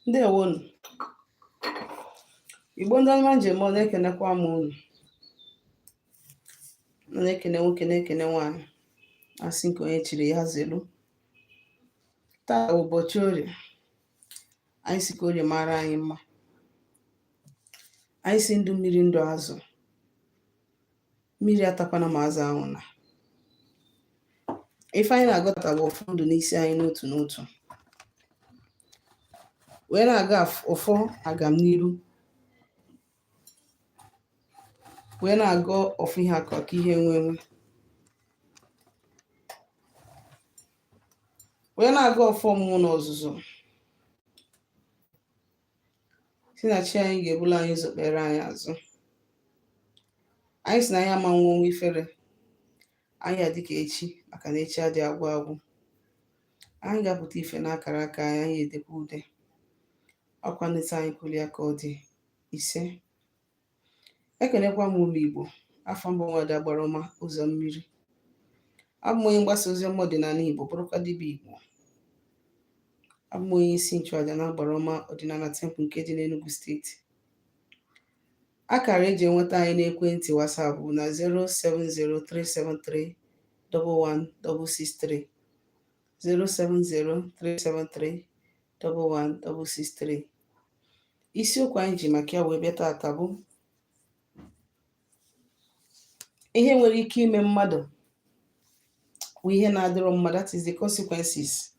Ndewonu. Igbo ndị ọma njem ọ na-ekenekwa m unu. Na-ekene nwoke na-ekene nwaanyị. Asị nke onye chiri ya zelu. Taa ụbọchị Orie. Anyị si ka Orie mara anyị mma. Anyị si ndụ mmiri ndụ azụ. Mmiri atakwana ma azụ anwụ na. Ife anyị na-agọta bụ ụfọ ndụ n'isi anyị n'otu n'otu. Wee na-aga ụfọ agam n'iru. Wee na-agọ ọfụ ihe akọ ka ihe nwenwe. Wee na-agọ ọfọ ọmụmụ na ọzụzụ. Si na chi anyị ga-ebula anyị ụzọ kpere anyị azụ. Anyị si na anyị ama nwa onwe ifere. Anyị adịka echi maka na echi adị agwụ agwụ. Anyị ga-apụta ife n'akara aka anyị edekwa ude. Ọkwa nleta anyị kwuli aka ọ dị 5. Ekenekwa m ụmụ Igbo. Afọ mbụ nwa dagbara ọma ụzọ mmiri. Abụ m onye mgbasa ozi ọma ọdịnala Igbo bụrụkwa dibịa Igbo. Abụ m onye isi nchụaja na agbara ọma ọdịnala temple nke dị n'Enugu steeti. Akara eji enweta anyị n'ekwentị WhatsApp bụ na 07037311663. 07037311663. Isiokwu anyị ji maka ya wee bịa taata bụ ihe nwere ike ime mmadụ bụ ihe na-adịrọ mmadụ, that is the consequences.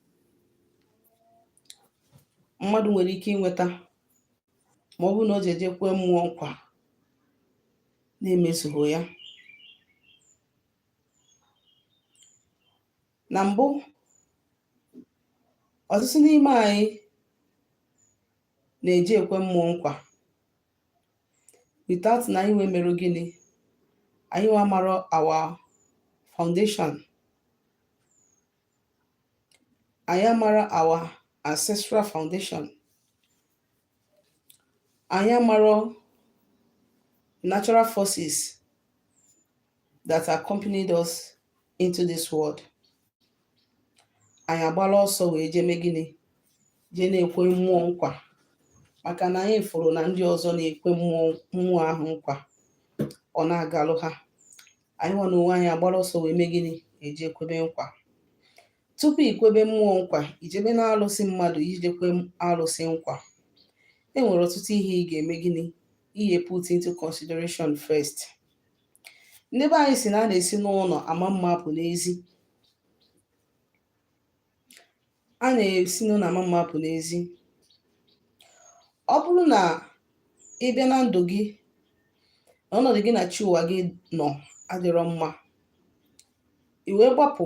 Mmadụ nwere ike inweta ma ọ bụrụ na o jeje kwe mmụọ nkwa na-emezughị ya. Na mbụ, ọtụtụ n'ime anyị na-eje ekwe mmụọ nkwa without na anyị wee merụ gịnị, anyị nwa mara our foundation, anyị amara our ancestral foundation, anyị amara natural forces that accompanied us into this world. Anyị agbala ọsọ wee jee mee gịnị, jee na-ekwe mmụọ nkwa maka na anyị fụrụ na ndị ọzọ na-ekwe mmụọ ahụ nkwa ọ na-agalụ ha. Anyị nwa na onwe anyị agbala ọsọ wee mee gịnị, eje ekwebe nkwa. Tupu ikwebe mmụọ nkwa ijebe na alụsị mmadụ ijekwe alụsị nkwa, e nwere ọtụtụ ihe ị ga-eme gịnị, ihe put into consideration first. Ndị be anyị si na a na-esi n'ụlọ ama mma apụ n'ezi. A na-esi n'ụlọ ama mma apụ n'ezi. Ọ bụrụ na ị bịa na ndụ gị, ọnọdụ gị na chi ụwa gị nọ adịrọ mma, i wee gbapụ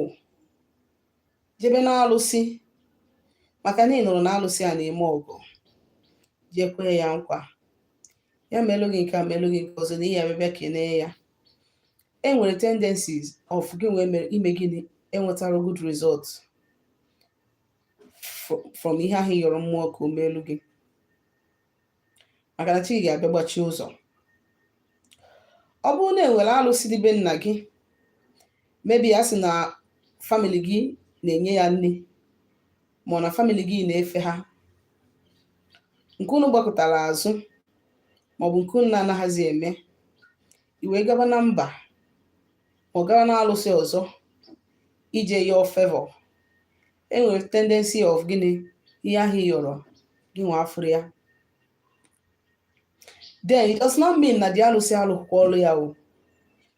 jebe na alụsị maka na ị nụrụ na alụsị a na-eme ọgụ, jekwe ya nkwa, ya melụ gị nke a melụ gị nke ọzọ na ihe abịa kenee ya. E nwere tendencies of gị nwee ime gịnị, enwetara good result from ihe ahụ yọrọ mmụọ ka o meelu gị, maka na chi ga-abịa gbachi ụzọ. Ọ bụrụ na enwere alụsị dị be nna gị, maybe a sị na family gị na-enye ya nne, ma ọ na family gị na-efe ha, nke unu gbakọtara azụ maọbụ nke unu na-anaghịzi eme, iwe gaba na mba ma ọ gaba na alụsị ọzọ ije yọọ favor, enwere tendency of gịnị, ihe ahụ yọrọ gị nwa afụrụ ya. Then it does not mean na the alụsị alụkwọ ọrụ ya o,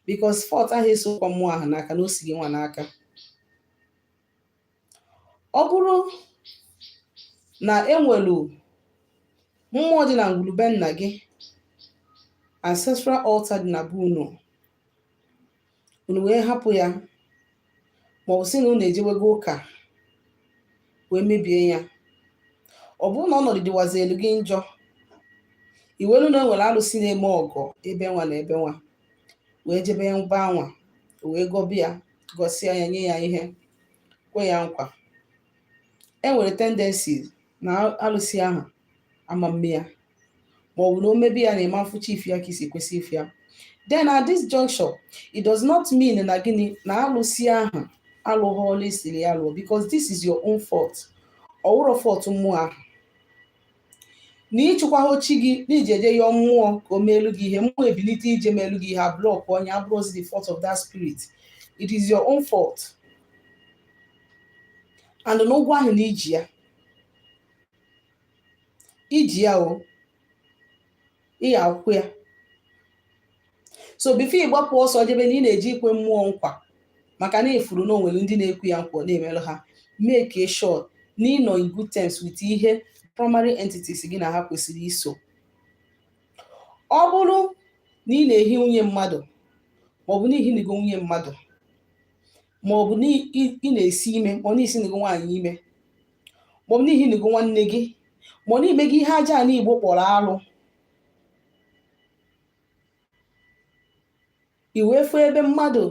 because fault ahụ esokwa mmụọ ahụ n'aka na o si gị nwa n'aka. Ọ bụrụ na enwelu mmụọ dị na ngwurube nna gị, ancestral altar dị na be unu wee hapụ ya, ma ọ bụ sị na unu ejewego ụka wee mebie ya. Ọ bụrụ na ọnọdụ dịwazi elu gị njọ, iwelu na enwere alụsị na-eme ọgọ ebe nwa na ebe nwa, wee jebe mba nwa wee gọbịa, gọsịa ya, nye ya ihe, kwe ya nkwa. Enwere tendencies na alụsị ahụ ama mme ya, ma ọ bụ na o mebi ya na ịma mfụcha ife ya ka isi kwesị ife ya. Then at this juncture, it does not mean na gịnị, na alụsị ahụ alụghị ọlụ isiri ya lụọ, because this is your own fault. Ọ wụrụ fault mmụọ ahụ. na ịchụkwaho chi gị na ije eje yọọ mmụọ ka o meelu gị ihe, mmụọ ebilite ije meelu gị ihe, a blọk onye abụrụzi the fault of that spirit. It is your own fault. And n'ụgwọ ahụ na iji ya o ị akwụ ya. So before ị gbapụ ọsọ jebe na ị na-eji ikwe mmụọ nkwa maka na ifuru na onwere ndị na-ekwu ya nkwa na-emelụ ha, make sure na ị nọ in good terms with ihe primary entities gị na ha kwesịrị iso. Ọ bụrụ na ị na-ehi nwunye mmadụ maọbụ na ihinigo nwunye mmadụ maọbụ na ị na-esi ime maọbụ na isinigo nwaanyị ime maọbụ na ihinigo nwanne gị maọbụ na ime gị ihe aja na Igbo kpọrọ alụ, iwefu ebe mmadụ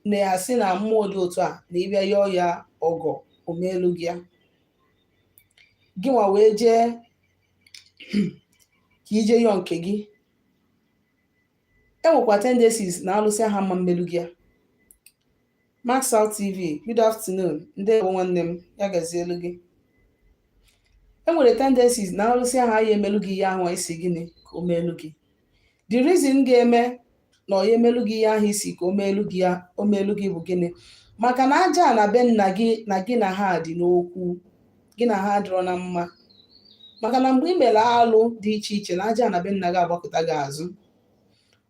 na-asị na mmụọ dị otu a na ịbịa yọọ ya ọgọ omelu gị ya, gị nwa wee jee ka ije yọọ nke gị, enwekwa tendencies na alụsị aha mma mmelu gị ya. Max Out TV, good afternoon, ndewo nwanne m, ya gazielu gị. Enwere tendencies na alụsị aha ya emelu gị ya ahụ isi gịnị ka o melu gị. The reason ga-eme na ọ ya emelu gị ya ahụ isi ka o melu gị bụ gịnị? Maka na aja na be nna gị na gị na ha dị n'okwu, gị na ha dịrọ na mma. Maka na mgbe ị mere alụ dị iche iche na aja na be nna gị agbakọta gị azụ,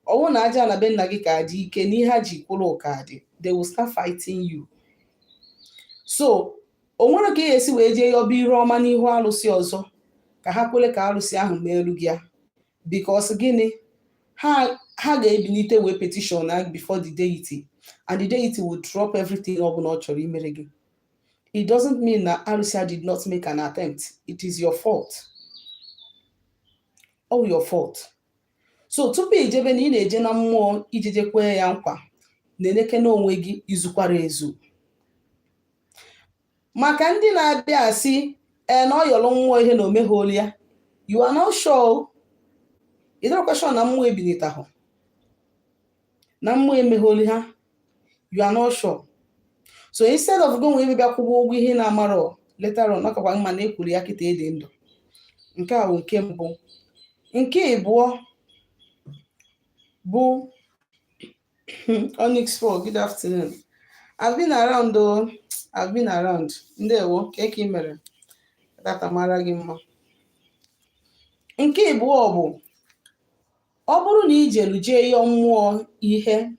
ọwụ na aja na be nna gị ka dị ike na ihe ha ji kwụrụ ụka dị, they will start fighting you. So o nwere ka ị esi wee jee yọba iru ọma n'ihu alụsị ọzọ ka ha kwele ka alụsị ahụ meelu gị ya, because gịnị? ha ga-ebilite wee petition before the deity, and the deity will drop everything ọ bụla ọ chọrọ imere gị. It doesn't mean na alụsị did not make an attempt. It is your fault. All your fault. So tupu ijebe na ị na-eje na mmụọ ijeje kwee ya nkwa, na-eneke n'onwe gị izukwara ezu. Maka ndị na-abịa asị na ọ yọrọ mmụọ ihe na omegholu ya, you are not sure. Ị dịrọkwa sure na mmụọ ebilitahụ, na mmụọ emegholu ha, you are not sure. So instead of going ebe bịa kwụgwọ ụgwọ ihe na-amarọ later on, ọkakwa mma na ekwuru ya kịta ede ndụ. Nke a bụ nke mbụ. Nke ịbụọ bụ Onyx 4, good afternoon. I've been around though. I've been around. Ndewo, ka ị mere? Data mara gị mma. Nke ịbụọ bụ, ọ bụrụ na ijelu jee yọọ mmụọ ihe,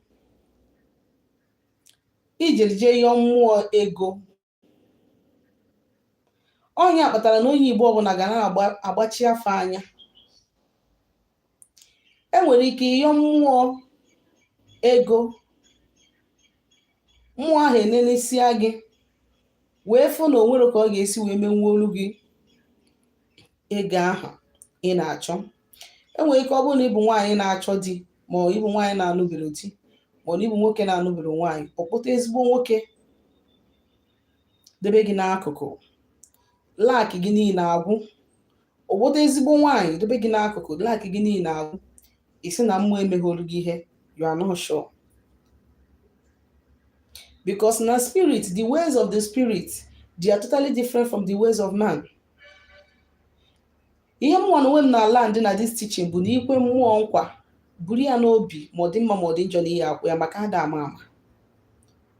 ijelu jee yọọ mmụọ ego, onye kpatara na onye Igbo ọbụla ga na-agbachi afọ anya. Enwere ike ịyọọ mmụọ ego, mmụọ ahụ enenesia gị wee fụ na onwere ka ọ ga-esi wee menwuolu gị ego ahụ ị na-achọ. Enwere ike ọ bụrụ na ịbụ nwaanyị na-achọ di, ma ọ ịbụ nwaanyị na-anụbere di, ma ọ na ịbụ nwoke na-anụbere nwaanyị, ọkpụta ezigbo nwoke debe gị n'akụkụ, lak gị niile agwụ. Ọkpụta ezigbo nwaanyị debe gị n'akụkụ, lak gị niile agwụ, isi na mmụọ emegholu gị ihe, you are not sure. Because na spirit, the ways of the spirit, they are totally different from the ways of man. Ihe mmụọ na onwe m na land na this teaching bụ na ikwe mmụọ nkwa buru ya n'obi, ma ọ dị mma ma ọ dị njọ na ihe akwụ ya, maka ada ama ama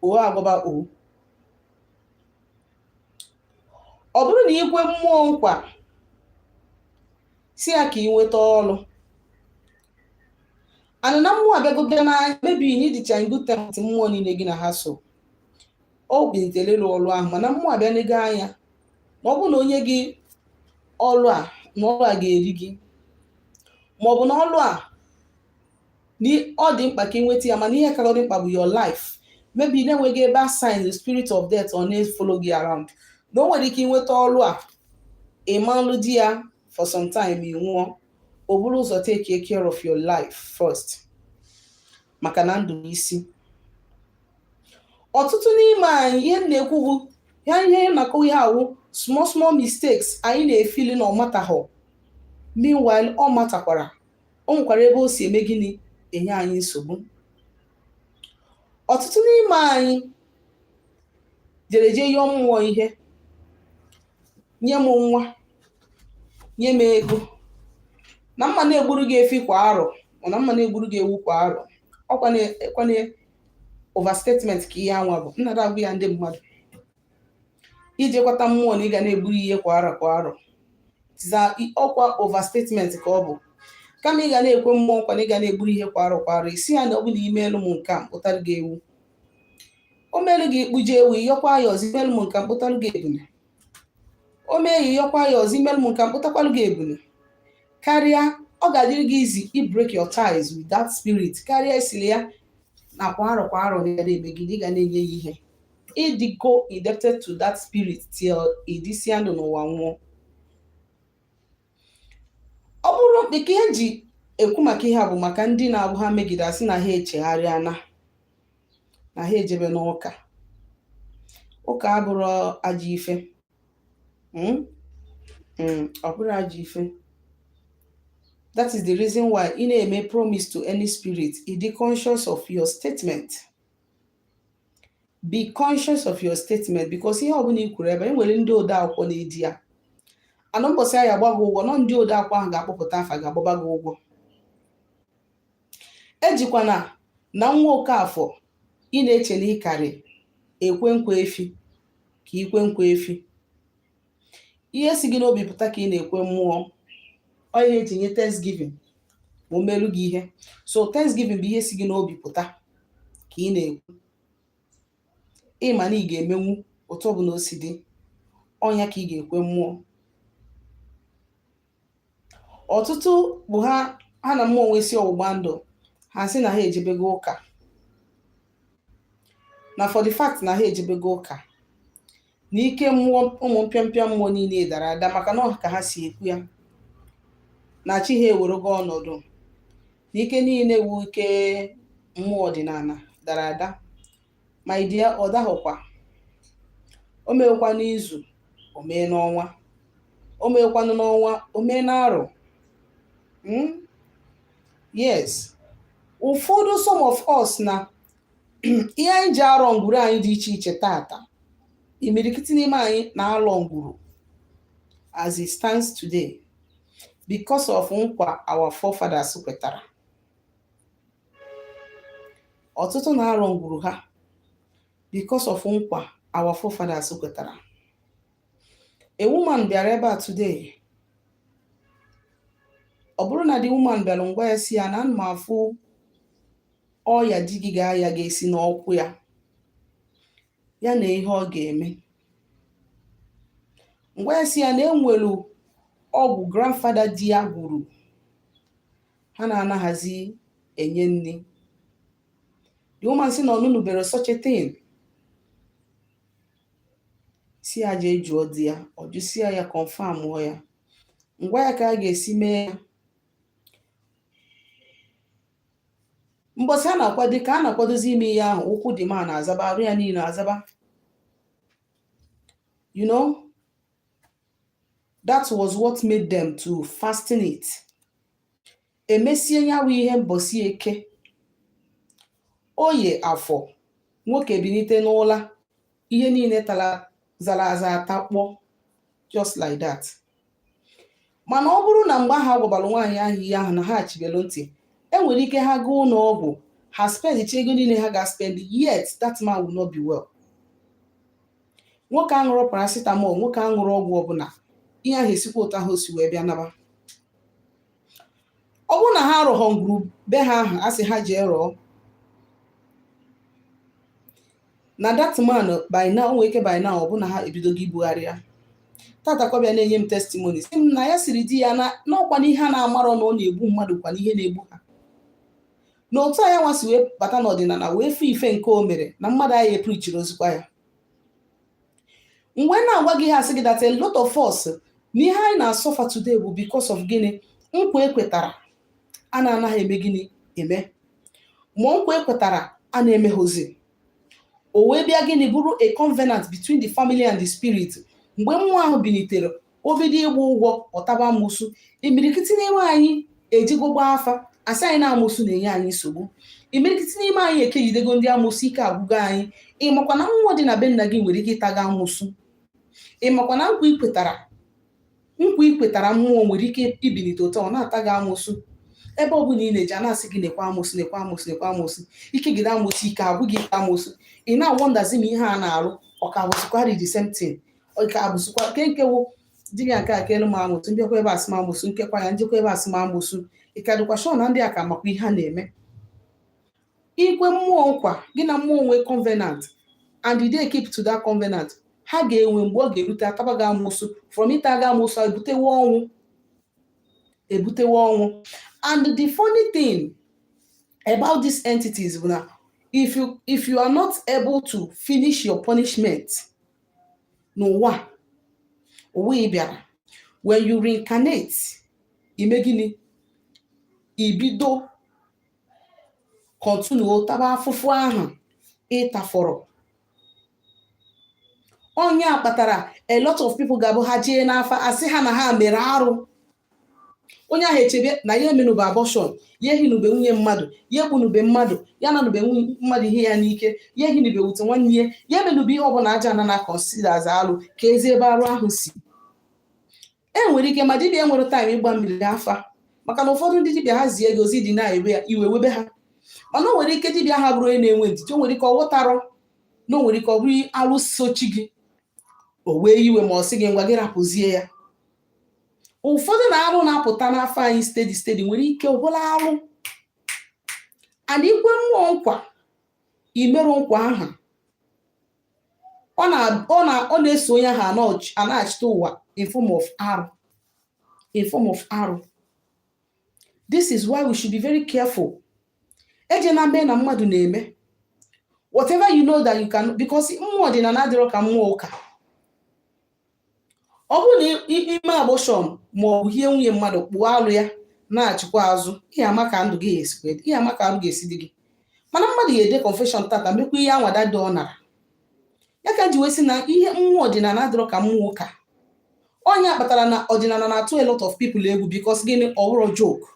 o agwaba o. Ọ bụrụ na ikwe mmụọ nkwa si ya ka ị nweta ọrụ, ana na mmụọ abịagobe na maybe you need to good terms mmụọ niile gị na ha so o bilitere ịrụ ọrụ ahụ, mana mmụọ abịa n'ego anya na ọ bụ na onye gị ọrụ a na ọrụ a ga-eri gị, ma ọ bụ na ọrụ a ọ dị mkpa ka ị nweta ya, mana ihe ka ọ dị mkpa bụ your life. Maybe ị na-enweghị ebe assign the spirit of death ọ na-follow gị around, na o nwere ike ịnweta ọrụ a ịmalụ di ya for some time, ị nwụọ, o buru ụzọ take care of your life first, maka na ndụ isi. Ọtụtụ n'ime anyị ihe na-ekwu bụ ya, ihe na-akọwa ihe awụ small mistakes anyị na-efili na ọ matahụ, meanwhile ọ matakwara. O nwekwara ebe o si eme gịnị enye anyị nsogbu. Ọtụtụ n'ime anyị jere yọọ mmụọ ihe, nye m nwa, nye m ego, na mma na-egburu gị efi kwa arọ, na mma na-egburu gị ewu kwa arọ. Ọkwana overstatement ka ihe anwa bụ. Nnada agwụ ya ndị mmadụ ijekwata mmụọ na ị ga na-egburu ihe kwa arọ kwa arọ, ọkwa overstatement ka ọ bụ. Kama ị ga na-ekwe mmụọ nkwa na ị ga na-egburu ihe kwa arọ kwa arọ, isi ya na ọ bụ na imeelu m nke a mkpụtara gị ewu, o meelu gị ikpuje ewu, ịyọkwa ya ọzọ imeelu m nke mkpụtara gị ebune, o mee ya ịyọkwa ya ọzọ imeelu m nke mkpụtakwalụ gị ebune. Karịa ọ ga-adịrị gị izi i break your ties with that spirit, karịa esili ya na kwa arọ kwa arọ na emegide ị ga na-enye ya ihe, ịdịgo indebted to that spirit till ịdịsịa ndụ n'ụwa nwụọ. Ọ bụrụ nke ihe ji ekwu maka ihe a bụ maka ndị na-abụ ha megide asị na ha echegharịa na ha ejebe n'ụka. Ụka abụrụ ajọ ife, ọ bụrụ ajọ ife. That is the reason why ị na-eme promise to any spirit, be conscious of your statement. Be conscious of your statement, because ihe ọbụla i kwuru ebe enwere ndị ode akwụkwọ na-edi ya. Anọ mbọsị ya agba gị ụgwọ, nọ ndị ode akwụkwọ ahụ ga-akpọpụta afa ga-agbaba gị ụgwọ. Ejikwana na nwa Okafọ ị na-eche na ịkarị ekwe nkwa efi ka ikwe nkwa efi. Ihe si gị n'obi pụta ka ị na-ekwe mmụọ. Ọ ihe eji nye Thanksgiving ma o meelu gị ihe. So Thanksgiving bụ ihe si gị n'obi pụta ka ị na-ekwu. Ịma na ị ga-emenwu otu ọ bụla o si dị, ọnya ka ị ga-ekwe mmụọ. Ọtụtụ bụ ha na mmụọ nwesi ọgbụgba ndụ, ha sị na ha ejebego ụka, na for the fact na ha ejebego ụka, na ike mmụọ ụmụ mpịampịa mmụọ niile dara ada, maka na ka ha si ekwu ya na chi ha ewerogo ọnọdụ, na ike niile wu ike mmụọ ọdịnala dara ada. Ma idea ọ daghọkwa. O mewekwa n'izu, o mee n'ọnwa, o mewekwanụ n'ọnwa, o mee n'arọ. Yes, ụfọdụ some of us na ihe anyị ji arọ ngwuru anyị dị iche iche tata, imirikiti n'ime anyị na-alọ ngwuru as it stands today because of nkwa our forefathers kwetara. Ọtụtụ na-alọ ngwuru ha because of nkwa our forefathers kwetara. A woman bịara ebe a today. Ọ bụrụ na the woman bịara ngwa ya si ya na ana m afụ ọya di gị ga-aya ga-esi n'ọkwụ ya, ya na ihe ọ ga-eme. Ngwa ya si ya na enwelu ọgwụ grandfather di ya gwuru, ha na-anaghịzi enye nne. The woman si na ọnụnụbere such a thing. Si ya jee jụọ di ya, ọ jụsịa ya confirm ọ ya. Ngwa ya ka a ga-esi mee ya. Mbọsị a na-akwado ka a na-akwadozi ime ihe ahụ, ụkwụ dị ma na-azaba, arụ ya niile azaba. You know, that was what made them to fasten it. Emesie ya wụ ihe mbọsị eke. Oye afọ, nwoke binite n'ụla, ihe niile zara aza atakpọ, just like that. Mana ọ bụrụ na mgbe ha gwabara nwaanyị ahụ ihe ahụ na ha achịbelu ntị, enwere ike ha gaa ụlọ ọgwụ, ha spend ego niile ha ga-spend, yet that man will not be well. Nwoke aṅụrụ paracetamol, nwoke aṅụrụ ọgwụ ọbụla, ihe ahụ esikwa ụtọ ahụ si wee bịa naba. Ọ bụrụ na ha rụghọ ngwuru be ha ahụ, asị ha jee rụọ, na that man by now, nweke by now ọ bụ na ha ebidogo ibugharị ya. Tata kwa bịa na-enye m testimony sị m na ya siri di ya na ọkwa n'ihe a na-amarọ na ọ na-egbu mmadụ kwa n'ihe na-egbu ha. N'otu anya nwasị wee bata n'ọdịnala wee fee ife nke o mere na mmadụ anyị eprichiri ozikwa ya. Mgbe na-agwa gị ha sị gị that a lot of us na ihe anyị na-asọfa today bụ because of gịnị? Nkwa ekwetara a na-anaghị eme gịnị eme, ma nkwa ekwetara a na-emeghozi. O wee bịa gịnị bụrụ a covenant between the family and the spirit. Mgbe mmụọ ahụ bilitere, o bido ịgba ụgwọ, ọtaba amụsụ. Imirikiti n'ime anyị ejigo gba afa, asị anyị na amụsụ na-enye anyị nsogbu. Imirikiti n'ime anyị ekegidego ndị amụsụ, ike agwụgo anyị. Ịmakwa na mmụọ dị na be nna gị nwere ike ịtaga amụsụ. Ịmakwa na nkwa ikwetara nkwa ikwetara mmụọ nwere ike ibilite ụtọ, ọ na-ata gị amụsụ ebe ọ bụla ị na-eji, a na-asị gị nekwa amụsụ nekwa amụsụ nekwa amụsụ, ike gide amụsụ ike agwụ gị amụsụ, ị na-awọndazi ma ihe a na-arụ ọka bụsịkwara the same thing, ọka abụsịkwa ke nkewu di gị nke a kelu m amụsụ, mbịakwa ebe asị m amụsụ, nkekwa ya njekwa ebe asị m amụsụ, ịkadịkwa shọ na ndị a ka makwa ihe a na-eme. Ikwe mmụọ nkwa gị na mmụọ nwee covenant and they keep to that covenant, ha ga-enwe mgbe ọ ga-erute ataba gị amụsụ, from ịta gị amụsụ ebutewe ọnwụ. And the funny thing about these entities bụ na if you are not able to finish your punishment n'ụwa ị bịara, when you reincarnate, ime gịnị, ibido continue taba afụfụ ahụ ịtafọrọ. Onye a kpatara a lot of people ga-abụ ha jee n'afa asị ha na ha mere arụ, onye ahụ echebe na ya emenube abortion, ya ehinube nwunye mmadụ, ya egbunube mmadụ, ya nanube nwunye mmadụ ihe ya n'ike, ya ehinube wute nwanne ya emenube ihe ọbụla aja na consider as alụ ka ezi ebe arụ ahụ si. Enwere ike ma dibịa enwere time ịgba mmiri afa, maka na ụfọdụ ndị dibịa ha zie gị ozi dị na-ewe ya iwe webe ha, mana o nwere ike dibịa ha bụrụ onye na-enwe ndidi, o nwere ike ọ ghọtarọ na o nwere ike ọ bụrụ alụ sochi gị, o wee iwe ma ọ sị gị ngwa gị rapụzie ya. Ụfọdụ na-arụ na-apụta n'afọ anyị steady nwere ike ọbụla arụ, and ikwe mmụọ nkwa imerụ nkwa aha ọ na-eso onye ahụ a na-achịta ụwa in form of arụ. This is why we should be very careful. Eje na mbe na mmadụ na-eme whatever you know that you can, because mmụọ dị na adịrọ ka mmụọ ụka. Ọ bụrụ na ime abortion ma ọ bụ hie nwunye mmadụ kpụọ alụ ya na-achịkwa azụ, ihe ama ka ndụ gị esi, ihe ama ka arụ ga-esi dị gị, mana mmadụ ya ede confession tata mekwa ihe anwada dị ọ nara ya ka ji wee sị na ihe mmụọ ọdịnala adịrọ ka mmụọ ụka. Onye kpatara na ọdịnala na-atụ a lot of people egwu because gịnị, ọwụrụ joke.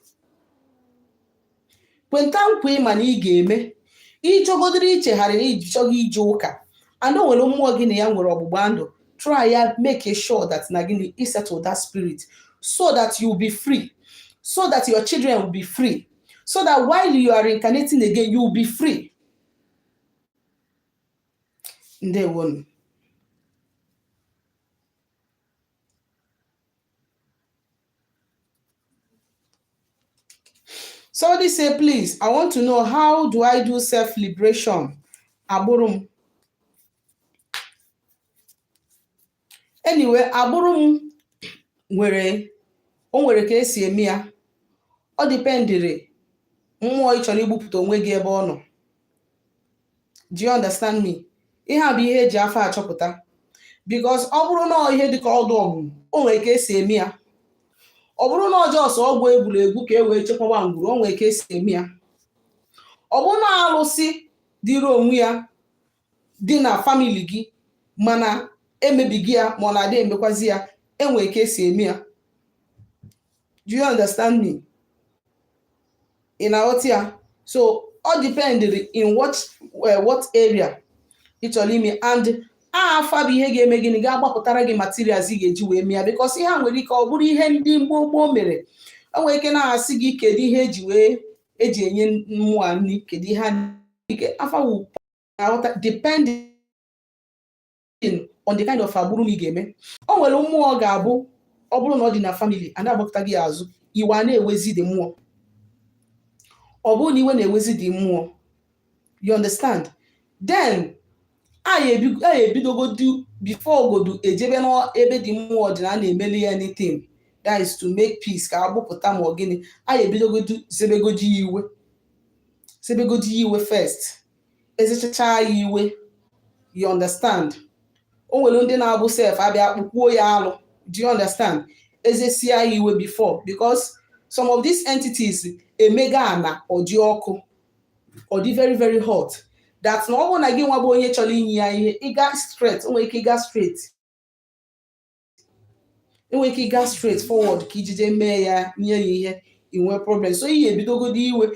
Kwenta nkwa ịma na ị ga-eme ịchọgodiri ichegharị na iji chọghị ije ụka, and o nwere mmụọ gị na ya nwere ọgbụgba ndụ, try ya make sure that na gịnị i settle that spirit so that you will be free, so that your children will be free, so that while you are reincarnating again you will be free. Ndewonu. Somebody say, please, I want to know, how do I do self-liberation? Agbụrụ. Anyway, agbụrụ nwere ka esi eme ya. Ọ dependere mmụọ ị chọrọ igbupụta onwe gị ebe ọ nọ. Do you understand me? Ihe a bụ ihe eji afọ achọpụta, because ọ bụrụ na ihe dịka ọdụ ọgwụ o nwere ka esi eme ya. Ọ bụrụ na ọjọọ ọsọ ọgwụ egwuregwu ka e wee chekwawa ngwuru, o nwere ka esi eme ya. Ọ bụrụ na alụsị dịrị onwe ya dị na family gị mana emebighị ya ma ọ na-adị emekwazi ya, enwere ka esi eme ya. Do you understand me? Ị na-aghọta ya? So ọ depended in what area ị chọrọ ime, and afa bụ ihe ga-eme gịnị, ga-agbapụtara gị materials ị ga-eji wee mee ya, because ihe a nwere ike ọ bụrụ ihe ndị gboo mere. O nwere ike na-asị gị kedu ihe eji enye mmụọ nri, kedu ihe ike afa wụ depending on the kind of agbụrụ ị ga-eme. O nwere mmụọ ga-abụ ọ bụrụ na ọ dị na family a na-agbapụta gị azụ, iwe a na-ewezi dị mmụọ. Ọ bụrụ na iwe na-ewezi dị mmụọ, you understand, then anyị ebidogodu before godu ejebe n'ebe dị mmụọ ọdịnala na-emeli anything, that is to make peace, ka agbapụta ma ọ gịnị, anyị ebidogodu zebegodu iwe first, ezechacha ya iwe. You understand? O nwere ndị na-abụ self abịa kpụkwuo ya alụ. Do you understand? Ezesia ya iwe before, because some of these entities emega ana ọdị ọkụ, ọ dị very very hot, that na ọ bụrụ na gị nwa bụ onye chọrọ inye ya ihe, ịga straight, o nwere ike ịga straight forward ka ijije mee ya, nye ya ihe, inwe problem. So ihe ebidogodo iwe,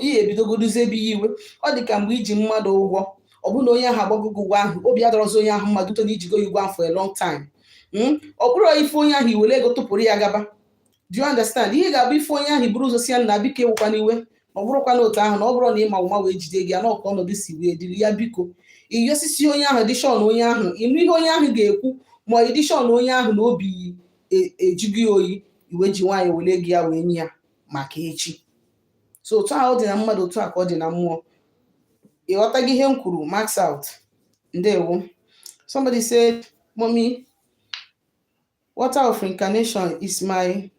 ihe ebidogodo zebe iwe. Ọ dị ka mgbe iji mmadụ ụgwọ, ọ bụrụ na onye ahụ agbagogo ụgwọ ahụ, obi adọrọzi onye ahụ mmadụ to na ijigo ụgwọ ahụ for a long time, ọ bụrụ ife onye ahụ iwere ego tụpụrụ ya gaba. Do you understand? Ihe ga-abụ ife onye ahụ buru ụzọ si ya na biko ewekwana iwe, ma ọ bụrụkwa na otu ahụ na ọ bụrụ na ịma ụma wee jide gị ya na ọka ọnọdụ si wee dịrị ya, biko iyi osisi onye ahụ dishọn onye ahụ ịnụ ihe onye ahụ ga-ekwu, ma ọ dishọn onye ahụ na obi ejughị oyi, iwe ji nwaanyị were gị ya wee nye ya maka echi. So otu ahụ ọ dị na mmadụ, otu a ka ọ dị na mmụọ. Ịghọtaghị ihe m kwuru? Max out. Ndewo. Somebody said, Mommy, water of reincarnation is my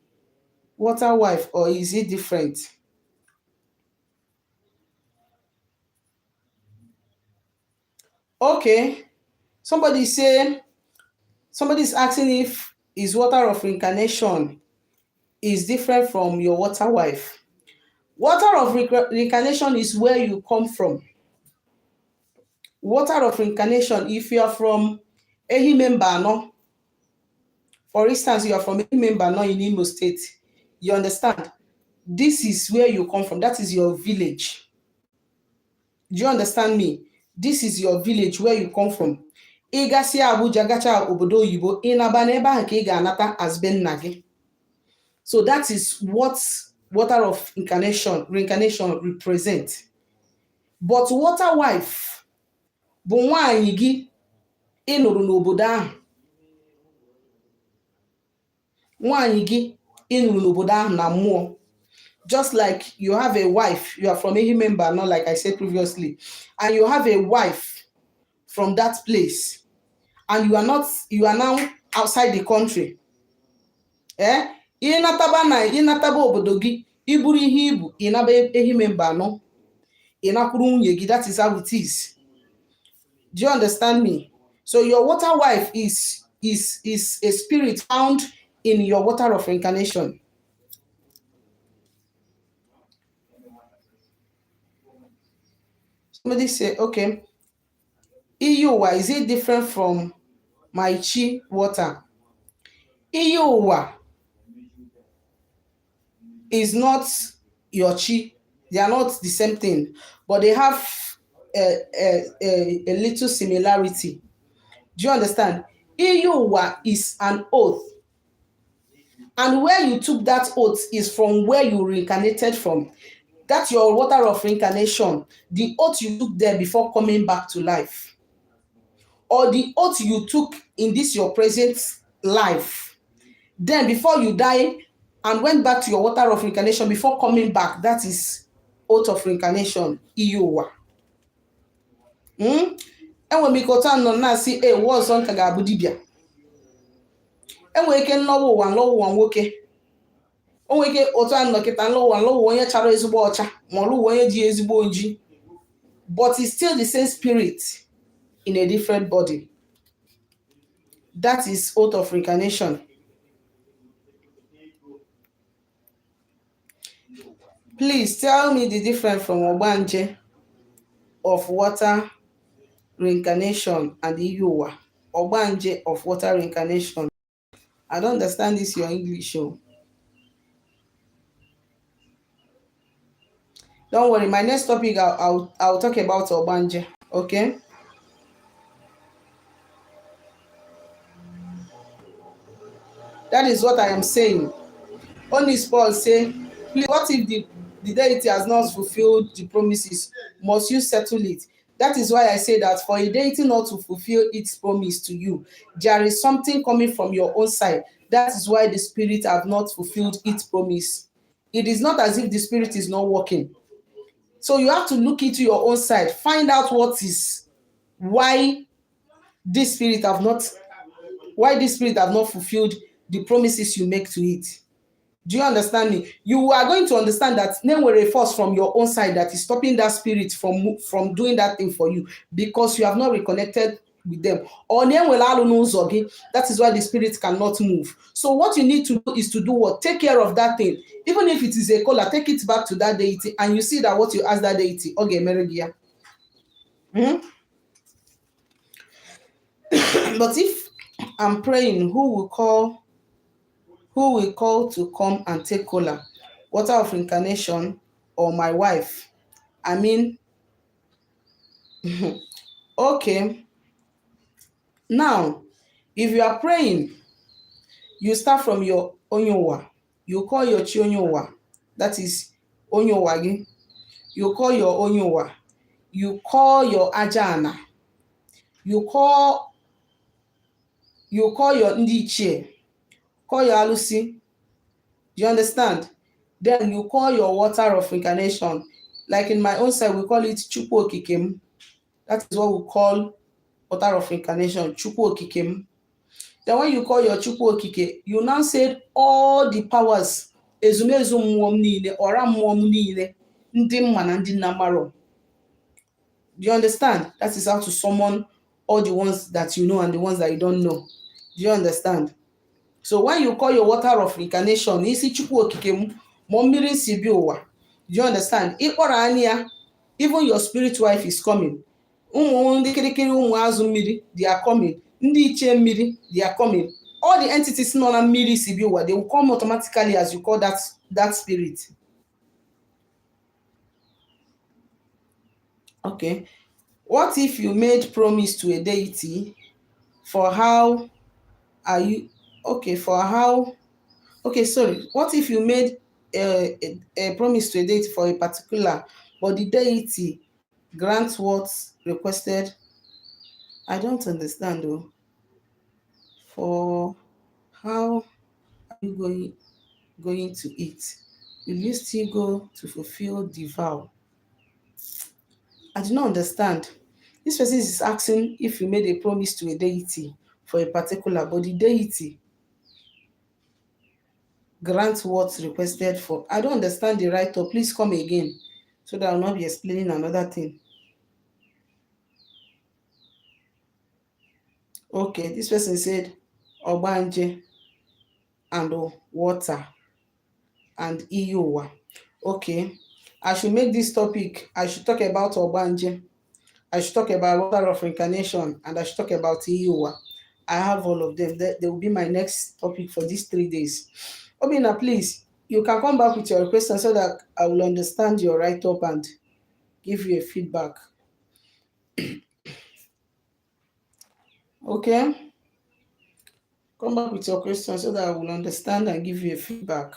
water wife, or is it different? Okay. Somebody's asking if his water of reincarnation is different from your water wife. Water of reincarnation is where you come from. Water of reincarnation, if you are from Ehimembano, for instance, you are from Ehimembano in Imo State, you understand? This is where you come from. That is your village. Do you understand me? This is your village, where you come from. Igasi Abuja gacha obodo oyibo, inaba n'ebe ahụ ka ị ga-anata as be nna gị. So that is what water of reincarnation represent. But water wife bụ nwaanyị gị ị nụrụ n'obodo ahụ. Nwaanyị gị ị nụrụ n'obodo ahụ na mmụọ. Just like you have a wife, you are from Ehimemba, not like I said previously, and you have a wife from that place, and you are now outside the country. Inataba obodo gị, iburu ihe ibu, inaba Ehimemba no, inakwuru nwunye gị. That is how it is. Do you understand me? So your water wife is a spirit found in your water of reincarnation. Somebody say, okay, Iyuwa, is it different from my chi water? Iyuwa is not your chi. They are not the same thing, but they have a little similarity. Do you understand? Iyuwa is an oath. And where you took that oath is from where you reincarnated from. That's your water of reincarnation. The oath you took there before coming back to life. Or the oath you took in this your present life. Then before you die and went back to your water of reincarnation before coming back, that is oath of reincarnation. Iyuwa. Enwe mikota nọ na-asị wọzọ nka ga-abụ dibịa. Enwe ike nlọwa ụwa nwoke. Onwe ike otu a nọkịta nlọwa onye chara ezigbo ọcha, ma ọlụwa onye ji ezigbo oji. But it's still the same spirit in a different body. That is oath of reincarnation. Please tell me the difference from Ogbanje of water reincarnation and Iyuwa. Ogbanje of water reincarnation. I don't understand this your English show. Don't worry, my next topic I'll talk about Ogbanje. Okay? That is what I am saying. Only Paul say, please, what if the deity has not fulfilled the promises? Must you settle it? That is why I say that for a deity not to fulfill its promise to you, there is something coming from your own side. That is why the spirit have not fulfilled its promise. It is not as if the spirit is not working. So you have to look into your own side, find out why this spirit have not fulfilled the promises you make to it. Do you understand me? You are going to understand that there were a force from your own side that is stopping that spirit from doing that thing for you, because you have not reconnected with them. Or that is why the spirit cannot move. So what you need to do is to do what? Take care of that thing. Even if it is a color, take it back to that deity, and you see that what you ask that deity, okay, Merigia. But if I'm praying, who will call to come and take cola? Water of reincarnation or my wife? I mean, okay. Now, if you are praying You start from your onyowa. You call your chi onyowa. That is onyowa gi. You call your onyowa. You call your ajana. You call your ndi ichie. Call your alusi. You understand? Then you call your water of incarnation. Like in my own side, we call it Chukwu Okikem. That is what we call water of incarnation, Chukwu Okikem. Then when you call your Chukwu Okike, you now said all the powers, ezumezu mmụọ m niile, ọra mmụọ m niile, ndị mma na ndị na-amarọ. Do you understand? That is how to summon all the ones that you know and the ones that you don't know. Do you understand? So when you call your water of incarnation, isi Chukwu Okike m, ma mmiri si bi ụwa. Do you understand? Ịkpọrọ anya, even your spirit wife is coming. Ụmụ ndị kirikiri ụmụ azụ mmiri, they are coming. Ndị ichie mmiri, they are coming. All the entities nọ na mmiri si bi ụwa, they will come automatically as you call that spirit. Okay. What if you made promise to a deity for how are you okay for how okay sorry what if you made a promise to a deity for a particular, but the deity grants what's requested? I don't understand though. For how are you going to eat? Will you still go to fulfill the vow? I do not understand. This person is asking if you made a promise to a deity for a particular, but the deity grants what's requested for. I don't understand the write-up. Please come again so that I will not be explaining another thing. Okay, this person said Obanje and water and Iyowa. Okay, I should make this topic. I should talk about Obanje. I should talk about water of incarnation, and I should talk about Iyowa. I have all of them. They will be my next topic for these 3 days. Obina, please, you can come back with your question so that I will understand your write-up and give you a feedback. Okay? Come back with your question so that I will understand and give you a feedback.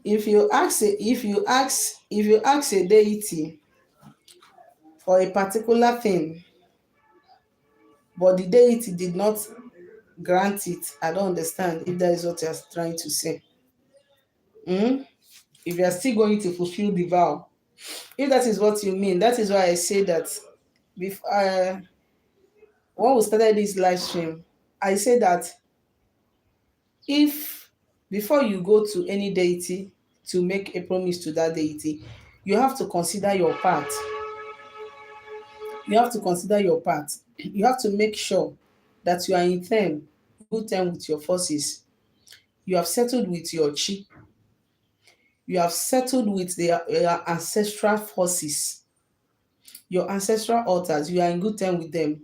If you ask a deity for a particular thing, but the deity did not grant it, I don't understand if that is what you're trying to say. If you are still going to fulfill the vow, if that is what you mean, that is why I say that before, when we started this live stream, I said that if before you go to any deity to make a promise to that deity, you have to consider your part. You have to consider your part. You have to make sure that you are in good term with your forces. You have settled with your chi. You have settled with your ancestral forces. Your ancestral altars, you are in good term with them.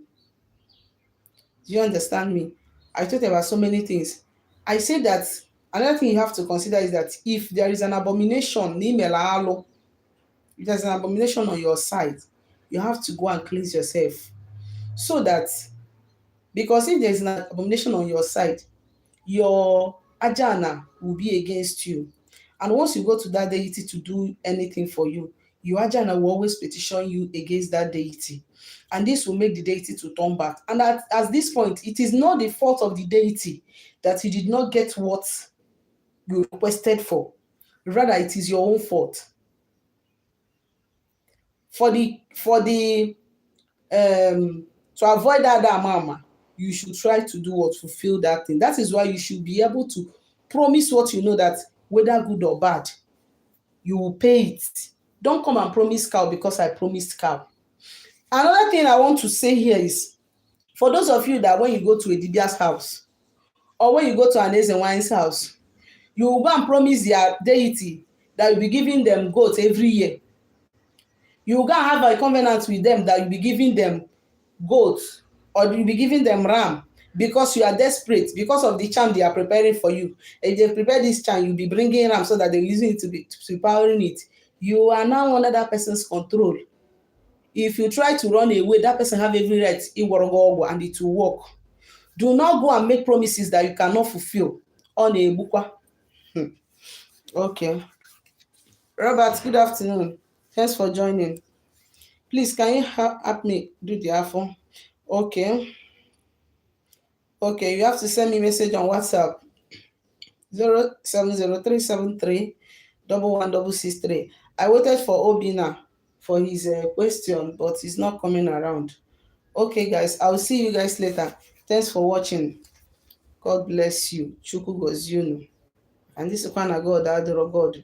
Do you understand me? I talked about so many things. I say that another thing you have to consider is that if there is an abomination, if there's an abomination on your side, you have to go and cleanse yourself. So that, because if there's an abomination on your side, your ajana will be against you. And once you go to that deity to do anything for you, your ajana will always petition you against that deity. And this will make the deity to turn back. And at this point, it is not the fault of the deity that you did not get what you requested for. Rather, it is your own fault. To avoid that mama, you should try to do what fulfill that thing. That is why you should be able to promise what you know that whether good or bad, you will pay it. Don't come and promise cow because I promised cow. Another thing I want to say here is, for those of you that when you go to a Dibia's house or when you go to an Ezenwine's house, you will go and promise their deity that you'll be giving them goats every year. You will go and have a covenant with them that you'll be giving them goats or you'll be giving them ram because you are desperate because of the charm they are preparing for you. If they prepare this charm, you'll be bringing ram so that they're using it to be powering it. You are now under that person's control. If you try to run away, that person have every right and it will work. Do not go and make promises that you cannot fulfill. Okay. Robert, good afternoon. Thanks for joining. Please, can you help me do the iPhone? Okay. Okay, you have to send me a message on WhatsApp. 07037311663. I waited for Obina for his question, but he's not coming around. Okay, guys, I'll see you guys later. Thanks for watching. God bless you. Chukwu gozie unu. And this is God adoro God.